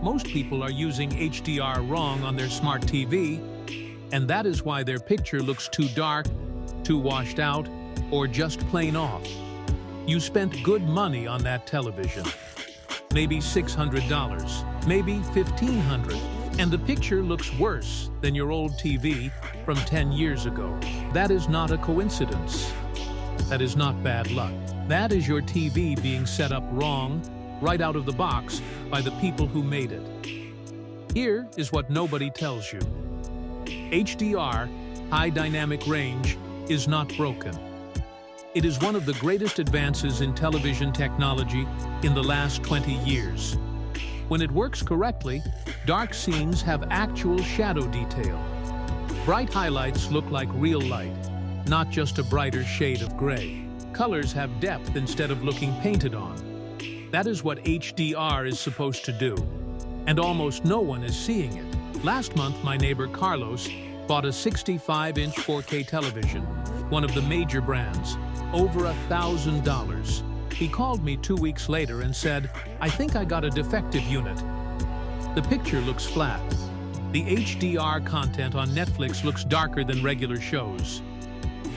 Most people are using HDR wrong on their smart TV, and that is why their picture looks too dark, too washed out, or just plain off. You spent good money on that television. Maybe $600, maybe $1,500, and the picture looks worse than your old TV from 10 years ago. That is not a coincidence. That is not bad luck. That is your TV being set up wrong, right out of the box, by the people who made it. Here is what nobody tells you. HDR, high dynamic range, is not broken. It is one of the greatest advances in television technology in the last 20 years. When it works correctly, dark scenes have actual shadow detail. Bright highlights look like real light, not just a brighter shade of gray. Colors have depth instead of looking painted on. That is what HDR is supposed to do, and almost no one is seeing it. Last month, my neighbor Carlos bought a 65-inch 4K television, one of the major brands, over $1,000. He called me 2 weeks later and said, "I think I got a defective unit." The picture looks flat. The HDR content on Netflix looks darker than regular shows.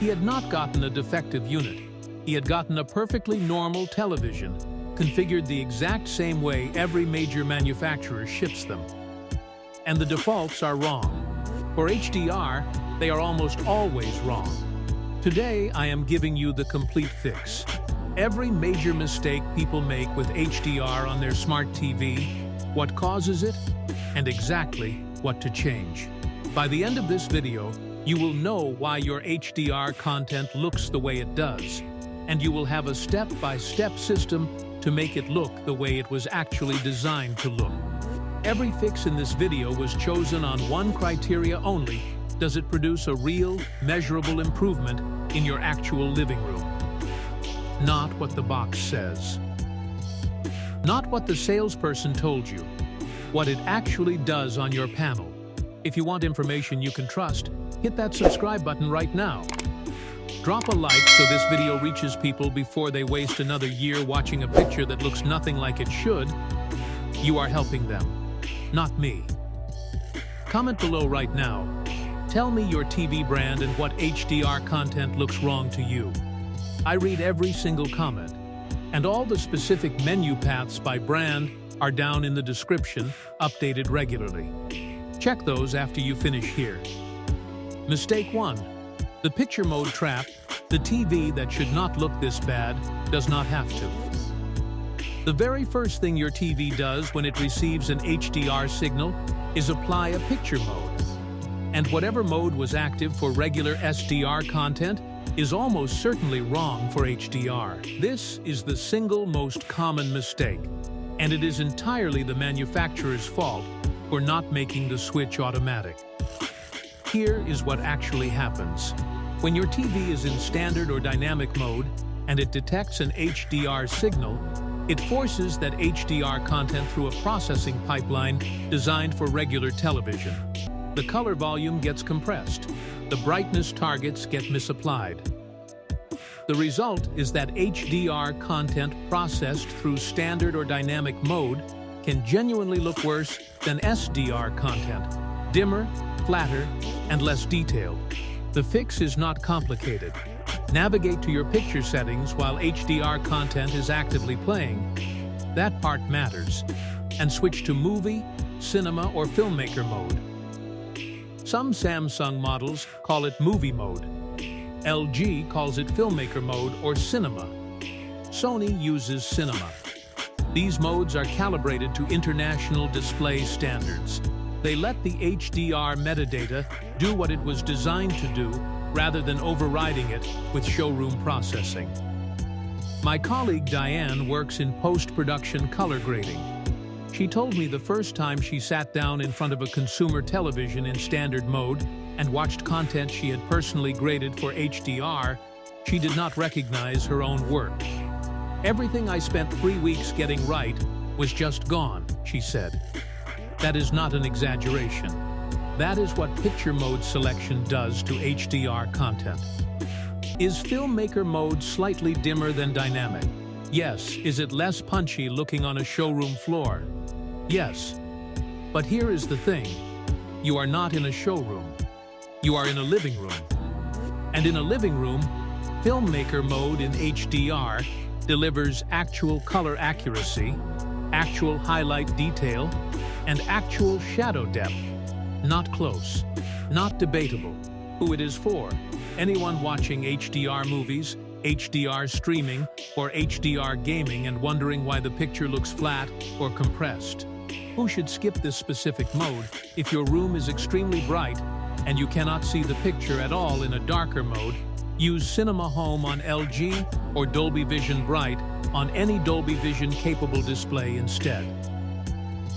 He had not gotten a defective unit. He had gotten a perfectly normal television, configured the exact same way every major manufacturer ships them. And the defaults are wrong. For HDR, they are almost always wrong. Today, I am giving you the complete fix. Every major mistake people make with HDR on their smart TV, what causes it, and exactly what to change. By the end of this video, you will know why your HDR content looks the way it does, and you will have a step-by-step system to make it look the way it was actually designed to look. Every fix in this video was chosen on one criteria only: does it produce a real, measurable improvement in your actual living room? Not what the box says. Not what the salesperson told you. What it actually does on your panel. If you want information you can trust, hit that subscribe button right now. Drop a like so this video reaches people before they waste another year watching a picture that looks nothing like it should. You are helping them, not me. Comment below right now. Tell me your TV brand and what HDR content looks wrong to you. I read every single comment, and all the specific menu paths by brand are down in the description, updated regularly. Check those after you finish here. Mistake 1. The picture mode trap. The TV that should not look this bad does not have to. The very first thing your TV does when it receives an HDR signal is apply a picture mode. And whatever mode was active for regular SDR content is almost certainly wrong for HDR. This is the single most common mistake, and it is entirely the manufacturer's fault for not making the switch automatic. Here is what actually happens. When your TV is in standard or dynamic mode and it detects an HDR signal, it forces that HDR content through a processing pipeline designed for regular television. The color volume gets compressed. The brightness targets get misapplied. The result is that HDR content processed through standard or dynamic mode can genuinely look worse than SDR content, dimmer, flatter, and less detailed. The fix is not complicated. Navigate to your picture settings while HDR content is actively playing. That part matters. And switch to movie, cinema, or filmmaker mode. Some Samsung models call it movie mode. LG calls it filmmaker mode or cinema. Sony uses cinema. These modes are calibrated to international display standards. They let the HDR metadata do what it was designed to do rather than overriding it with showroom processing. My colleague Diane works in post-production color grading. She told me the first time she sat down in front of a consumer television in standard mode and watched content she had personally graded for HDR, she did not recognize her own work. "Everything I spent 3 weeks getting right was just gone," she said. That is not an exaggeration. That is what picture mode selection does to HDR content. Is filmmaker mode slightly dimmer than dynamic? Yes. Is it less punchy looking on a showroom floor? Yes. But here is the thing. You are not in a showroom. You are in a living room. And in a living room, filmmaker mode in HDR delivers actual color accuracy, actual highlight detail, and actual shadow depth. Not close, not debatable. Who it is for? Anyone watching HDR movies, HDR streaming, or HDR gaming and wondering why the picture looks flat or compressed. Who should skip this specific mode if your room is extremely bright and you cannot see the picture at all in a darker mode? Use Cinema Home on LG or Dolby Vision Bright on any Dolby Vision capable display instead.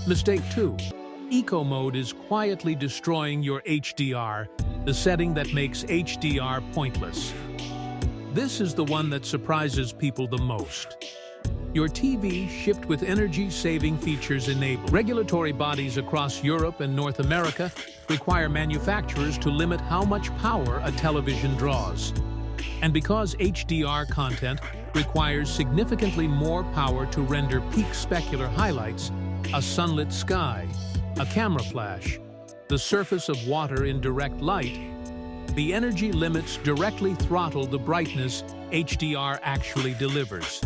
Mistake 2. Eco mode is quietly destroying your HDR, the setting that makes HDR pointless. This is the one that surprises people the most. Your TV shipped with energy-saving features enabled. Regulatory bodies across Europe and North America require manufacturers to limit how much power a television draws. And because HDR content requires significantly more power to render peak specular highlights, a sunlit sky, a camera flash, the surface of water in direct light, the energy limits directly throttle the brightness HDR actually delivers.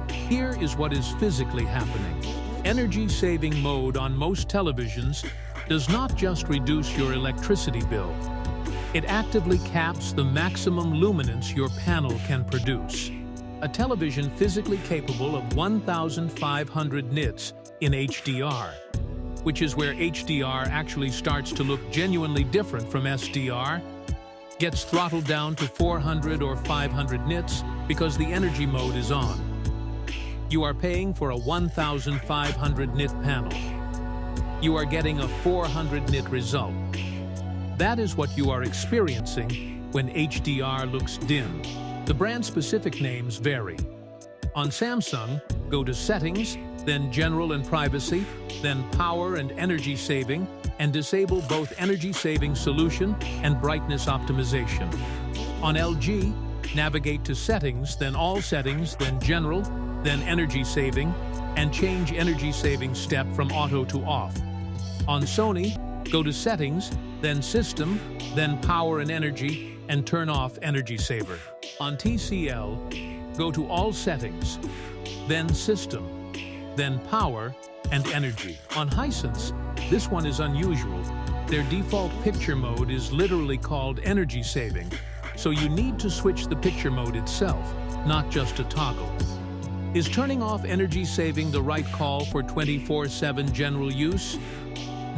Here is what is physically happening. Energy-saving mode on most televisions does not just reduce your electricity bill. It actively caps the maximum luminance your panel can produce. A television physically capable of 1,500 nits in HDR, which is where HDR actually starts to look genuinely different from SDR, gets throttled down to 400 or 500 nits because the energy mode is on. You are paying for a 1,500 nit panel. You are getting a 400 nit result. That is what you are experiencing when HDR looks dim. The brand-specific names vary. On Samsung, go to Settings, then General and Privacy, then Power and Energy Saving, and disable both Energy Saving Solution and Brightness Optimization. On LG, navigate to Settings, then All Settings, then General, then Energy Saving, and change Energy Saving step from Auto to Off. On Sony, go to Settings, then System, then Power and Energy, and turn off Energy Saver. On TCL, go to All Settings, then System, then Power and Energy. On Hisense, this one is unusual. Their default picture mode is literally called Energy Saving, so you need to switch the picture mode itself, not just a toggle. Is turning off Energy Saving the right call for 24/7 general use?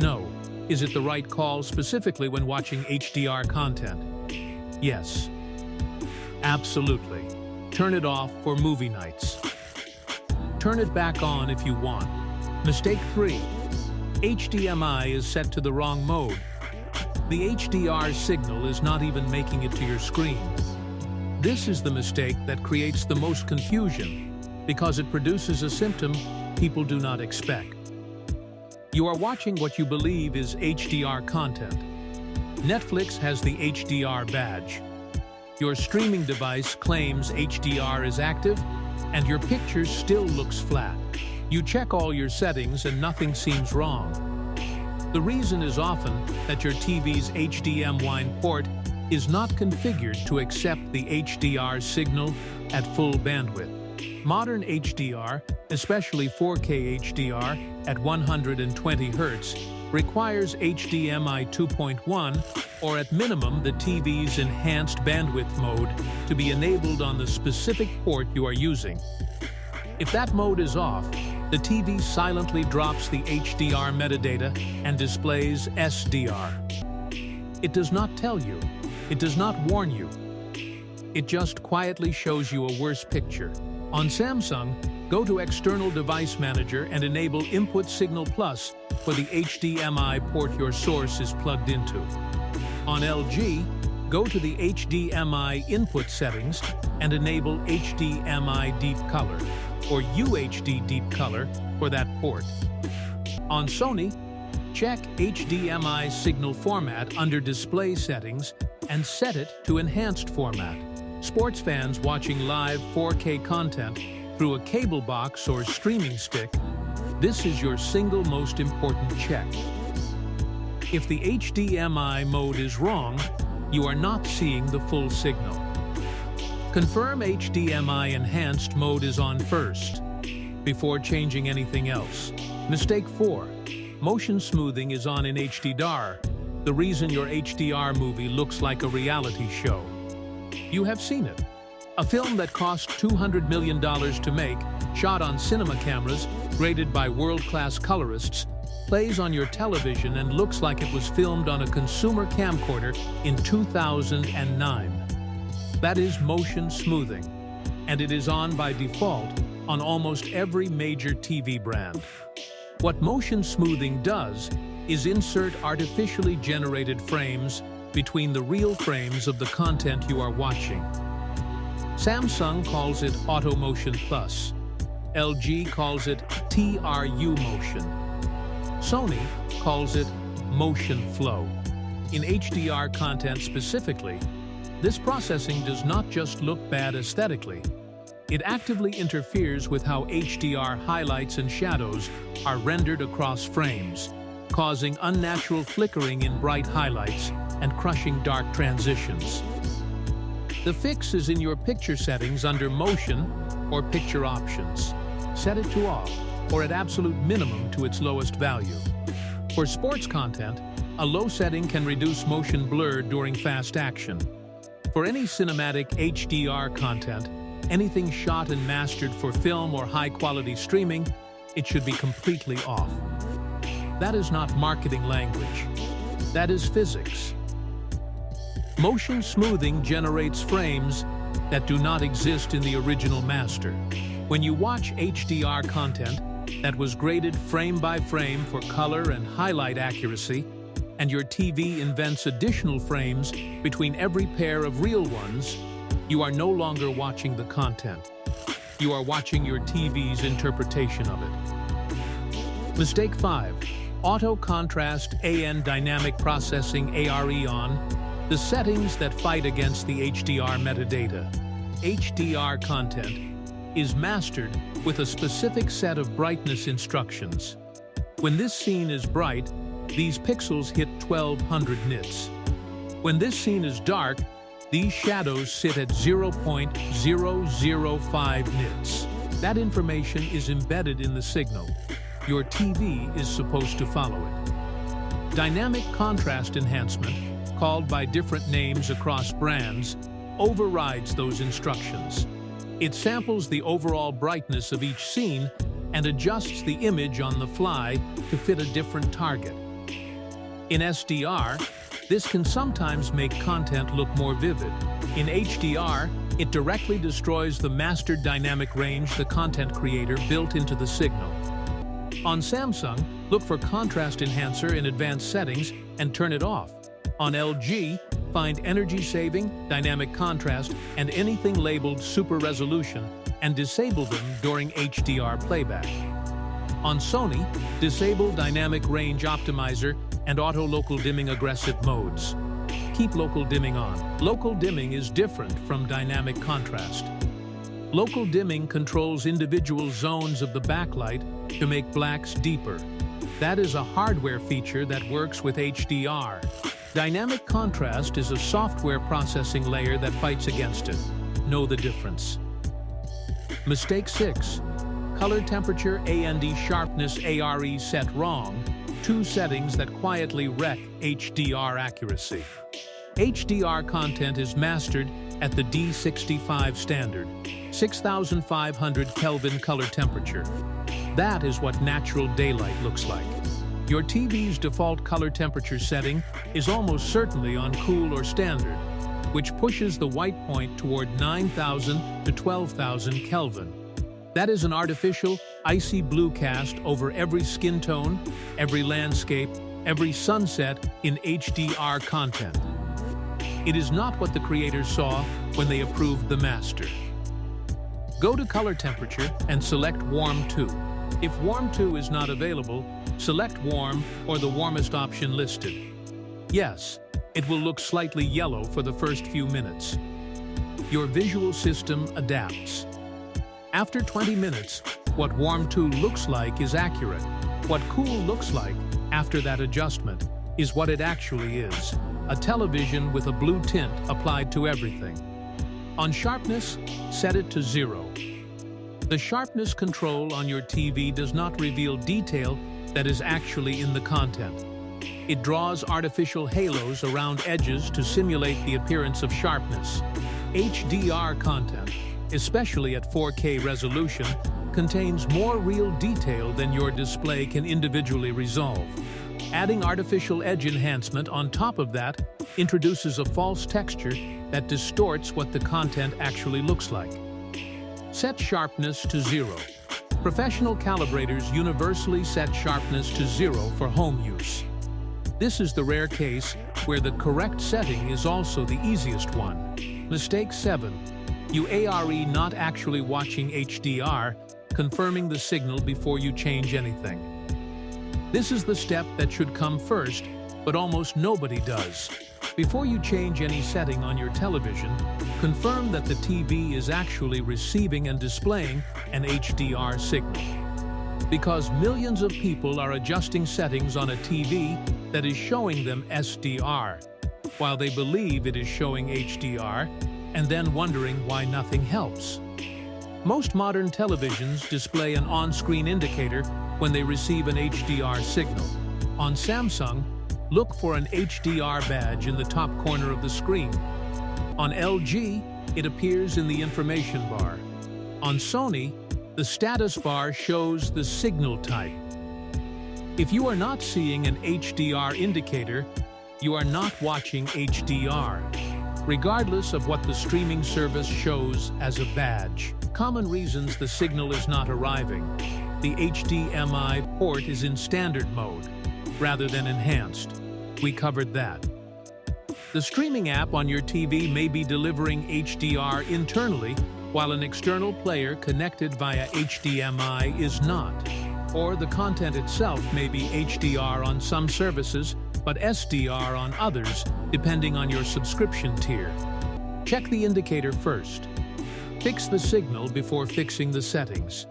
No. Is it the right call specifically when watching HDR content? Yes. Absolutely. Turn it off for movie nights. Turn it back on if you want. Mistake 3. HDMI is set to the wrong mode. The HDR signal is not even making it to your screen. This is the mistake that creates the most confusion because it produces a symptom people do not expect. You are watching what you believe is HDR content. Netflix has the HDR badge. Your streaming device claims HDR is active, and your picture still looks flat. You check all your settings and nothing seems wrong. The reason is often that your TV's HDMI port is not configured to accept the HDR signal at full bandwidth. Modern HDR, especially 4K HDR at 120 Hz, requires HDMI 2.1 or at minimum the TV's enhanced bandwidth mode to be enabled on the specific port you are using. If that mode is off, the TV silently drops the HDR metadata and displays SDR. It does not tell you. It does not warn you. It just quietly shows you a worse picture. On Samsung, go to External Device Manager and enable Input Signal Plus for the HDMI port your source is plugged into. On LG, go to the HDMI input settings and enable HDMI Deep Color, or UHD Deep Color, for that port. On Sony, check HDMI signal format under Display Settings and set it to Enhanced Format. Sports fans watching live 4K content through a cable box or streaming stick This is your single most important check. If the HDMI mode is wrong, you are not seeing the full signal. Confirm HDMI enhanced mode is on first, before changing anything else. Mistake 4. Motion smoothing is on in HDR, the reason your HDR movie looks like a reality show. You have seen it. A film that cost $200 million to make, shot on cinema cameras, graded by world-class colorists, plays on your television and looks like it was filmed on a consumer camcorder in 2009. That is motion smoothing, and it is on by default on almost every major TV brand. What motion smoothing does is insert artificially generated frames between the real frames of the content you are watching. Samsung calls it Auto Motion Plus. LG calls it TRU Motion. Sony calls it Motion Flow. In HDR content specifically, this processing does not just look bad aesthetically. It actively interferes with how HDR highlights and shadows are rendered across frames, causing unnatural flickering in bright highlights and crushing dark transitions. The fix is in your picture settings under Motion or Picture Options. Set it to off, or at absolute minimum to its lowest value. For sports content, a low setting can reduce motion blur during fast action. For any cinematic HDR content, anything shot and mastered for film or high-quality streaming, it should be completely off. That is not marketing language. That is physics. Motion smoothing generates frames that do not exist in the original master. When you watch HDR content that was graded frame by frame for color and highlight accuracy, and your TV invents additional frames between every pair of real ones, you are no longer watching the content. You are watching your TV's interpretation of it. Mistake 5. Auto Contrast AN Dynamic Processing ARE on, the settings that fight against the HDR metadata. HDR content is mastered with a specific set of brightness instructions. When this scene is bright, these pixels hit 1200 nits. When this scene is dark, these shadows sit at 0.005 nits. That information is embedded in the signal. Your TV is supposed to follow it. Dynamic contrast enhancement, called by different names across brands, overrides those instructions. It samples the overall brightness of each scene and adjusts the image on the fly to fit a different target. In SDR, this can sometimes make content look more vivid. In HDR, it directly destroys the mastered dynamic range the content creator built into the signal. On Samsung, look for Contrast Enhancer in advanced settings and turn it off. On LG, find Energy Saving, Dynamic Contrast, and anything labeled Super Resolution and disable them during HDR playback. On Sony, disable Dynamic Range Optimizer and Auto Local Dimming Aggressive modes. Keep local dimming on. Local dimming is different from dynamic contrast. Local dimming controls individual zones of the backlight to make blacks deeper. That is a hardware feature that works with HDR. Dynamic contrast is a software processing layer that fights against it. Know the difference. Mistake 6. Color temperature and sharpness ARE set wrong. Two settings that quietly wreck HDR accuracy. HDR content is mastered at the D65 standard, 6500 Kelvin color temperature. That is what natural daylight looks like. Your TV's default color temperature setting is almost certainly on cool or standard, which pushes the white point toward 9000 to 12,000 Kelvin. That is an artificial, icy blue cast over every skin tone, every landscape, every sunset in HDR content. It is not what the creators saw when they approved the master. Go to Color Temperature and select Warm 2. If Warm 2 is not available, select Warm or the warmest option listed. Yes, it will look slightly yellow for the first few minutes. Your visual system adapts. After 20 minutes, What warm 2 looks like is accurate. What cool looks like, after that adjustment, is what it actually is. A television with a blue tint applied to everything. On sharpness, set it to 0. The sharpness control on your TV does not reveal detail that is actually in the content. It draws artificial halos around edges to simulate the appearance of sharpness. HDR content, especially at 4K resolution, contains more real detail than your display can individually resolve. Adding artificial edge enhancement on top of that introduces a false texture that distorts what the content actually looks like. Set sharpness to 0. Professional calibrators universally set sharpness to 0 for home use. This is the rare case where the correct setting is also the easiest one. Mistake 7. You are not actually watching HDR, confirming the signal before you change anything. This is the step that should come first, but almost nobody does. Before you change any setting on your television, confirm that the TV is actually receiving and displaying an HDR signal. Because millions of people are adjusting settings on a TV that is showing them SDR, while they believe it is showing HDR, and then wondering why nothing helps. Most modern televisions display an on-screen indicator when they receive an HDR signal. On Samsung, look for an HDR badge in the top corner of the screen. On LG, it appears in the information bar. On Sony, the status bar shows the signal type. If you are not seeing an HDR indicator, you are not watching HDR, regardless of what the streaming service shows as a badge. Common reasons the signal is not arriving. The HDMI port is in standard mode, rather than enhanced. We covered that. The streaming app on your TV may be delivering HDR internally, while an external player connected via HDMI is not. Or the content itself may be HDR on some services, but SDR on others, depending on your subscription tier. Check the indicator first. Fix the signal before fixing the settings.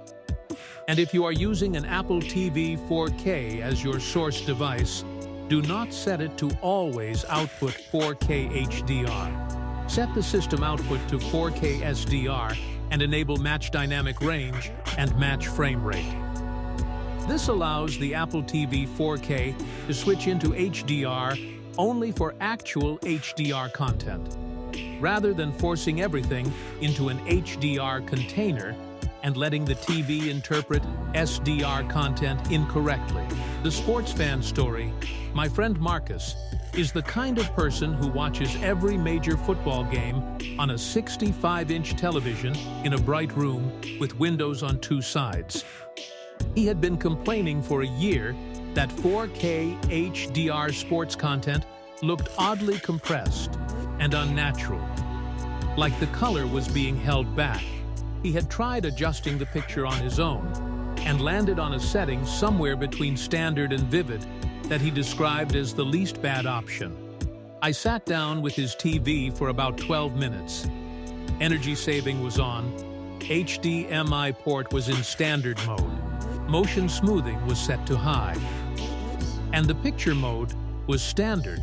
And if you are using an Apple TV 4K as your source device, do not set it to always output 4K HDR. Set the system output to 4K SDR and enable match dynamic range and match frame rate. This allows the Apple TV 4K to switch into HDR only for actual HDR content, rather than forcing everything into an HDR container and letting the TV interpret SDR content incorrectly. The sports fan story, my friend Marcus, is the kind of person who watches every major football game on a 65-inch television in a bright room with windows on 2 sides. He had been complaining for a year that 4K HDR sports content looked oddly compressed and unnatural, like the color was being held back. He had tried adjusting the picture on his own and landed on a setting somewhere between standard and vivid that he described as the least bad option. I sat down with his TV for about 12 minutes. Energy saving was on, HDMI port was in standard mode, motion smoothing was set to high, and the picture mode was standard.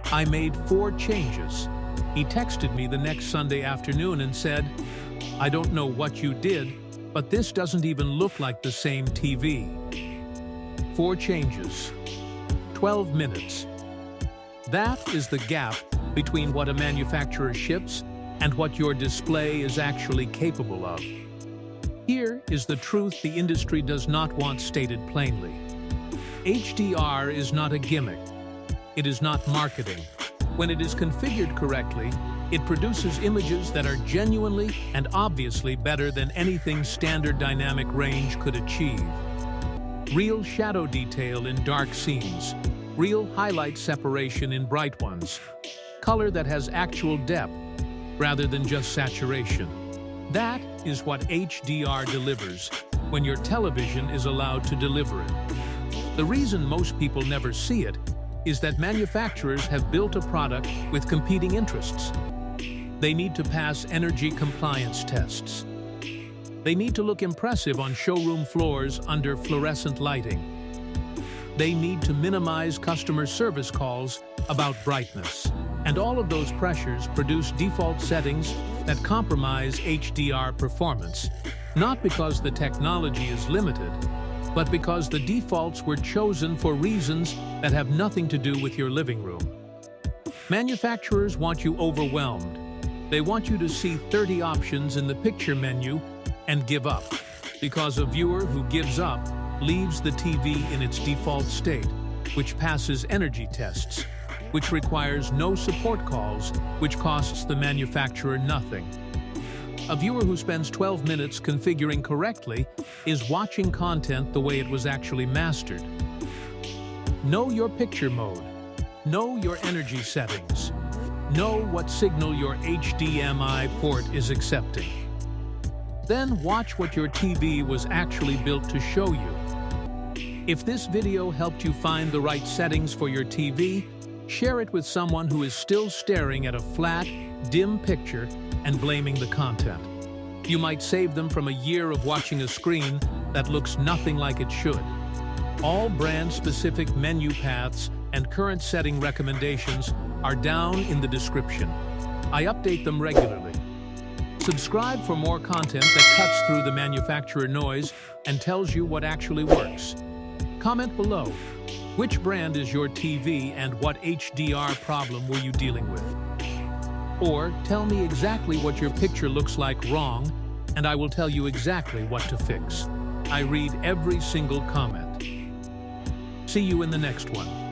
I made 4 changes. He texted me the next Sunday afternoon and said, "I don't know what you did, but this doesn't even look like the same TV." 4 changes, 12 minutes. That is the gap between what a manufacturer ships and what your display is actually capable of. Here is the truth the industry does not want stated plainly. HDR is not a gimmick. It is not marketing. When it is configured correctly, it produces images that are genuinely and obviously better than anything standard dynamic range could achieve. Real shadow detail in dark scenes, real highlight separation in bright ones, color that has actual depth rather than just saturation. That is what HDR delivers when your television is allowed to deliver it. The reason most people never see it is that manufacturers have built a product with competing interests. They need to pass energy compliance tests. They need to look impressive on showroom floors under fluorescent lighting. They need to minimize customer service calls about brightness. And all of those pressures produce default settings that compromise HDR performance, not because the technology is limited, but because the defaults were chosen for reasons that have nothing to do with your living room. Manufacturers want you overwhelmed. They want you to see 30 options in the picture menu and give up, because a viewer who gives up leaves the TV in its default state, which passes energy tests, which requires no support calls, which costs the manufacturer nothing. A viewer who spends 12 minutes configuring correctly is watching content the way it was actually mastered. Know your picture mode. Know your energy settings. Know what signal your HDMI port is accepting. Then watch what your TV was actually built to show you. If this video helped you find the right settings for your TV, share it with someone who is still staring at a flat, dim picture and blaming the content. You might save them from a year of watching a screen that looks nothing like it should. All brand-specific menu paths and current setting recommendations are down in the description. I update them regularly. Subscribe for more content that cuts through the manufacturer noise and tells you what actually works. Comment below. Which brand is your TV and what HDR problem were you dealing with? Or tell me exactly what your picture looks like wrong, and I will tell you exactly what to fix. I read every single comment. See you in the next one.